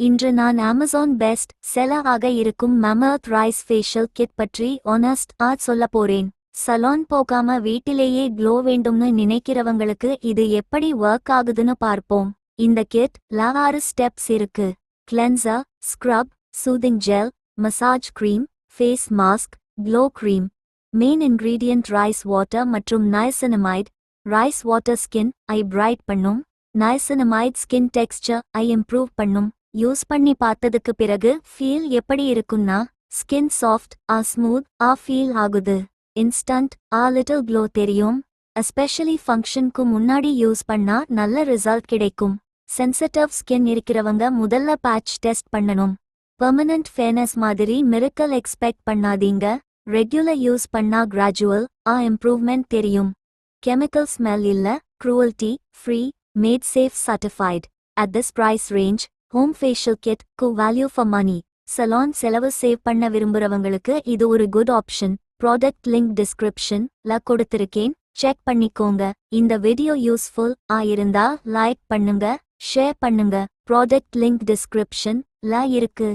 இன்று நான் Amazon best seller ஆக இருக்கும் மமர்த் ரைஸ் ஃபேஷியல் கிட் பற்றி சொல்ல போறேன். சலான் போகாம வீட்டிலேயே க்ளோ வேண்டும்னு நினைக்கிறவங்களுக்கு இது எப்படி ஒர்க் ஆகுதுன்னு பார்ப்போம். இந்த கிட் 6 ஸ்டெப்ஸ் இருக்கு. Cleanser, scrub, soothing gel, massage cream, face mask, glow cream. Main ingredient rice water மற்றும் நயசினமைட். ரைஸ் வாட்டர் ஸ்கின் ஐ பிரைட் பண்ணும். நயசினமைட் ஸ்கின் டெக்ஸ்சர் ஐ இம்ப்ரூவ் பண்ணும். யூஸ் பண்ணி பார்த்ததுக்கு பிறகு ஃபீல் எப்படி இருக்குன்னா ஸ்கின் சாஃப்ட் ஸ்மூத் ஃபீல் ஆகுது. இன்ஸ்டன்ட் லிட்டில் க்ளோ தெரியும். எஸ்பெஷலி ஃபங்க்ஷனுக்கு முன்னாடி யூஸ் பண்ணா நல்ல ரிசல்ட் கிடைக்கும். சென்சிட்டிவ் ஸ்கின் இருக்கிறவங்க முதல்ல பேட்ச் டெஸ்ட் பண்ணணும். பெர்மனன்ட் ஃபேர்னஸ் மாதிரி மிரக்கல் எக்ஸ்பெக்ட் பண்ணாதீங்க. ரெகுலர் யூஸ் பண்ணா கிராஜுவல் இம்ப்ரூவ்மெண்ட் தெரியும். கெமிக்கல் ஸ்மெல் இல்ல, cruelty free, made safe certified. At this price range home facial kit value for money. Salon செலவு சேவ் பண்ண விரும்புறவங்களுக்கு இது ஒரு குட் ஆப்ஷன். ப்ராடக்ட் லிங்க் டிஸ்கிரிப்ஷன்ல கொடுத்திருக்கேன், செக் பண்ணிக்கோங்க. இந்த வீடியோ யூஸ்ஃபுல் இருந்தா லைக் பண்ணுங்க, ஷேர் பண்ணுங்க. ப்ராடக்ட் லிங்க் டிஸ்கிரிப்ஷன்ல இருக்கு.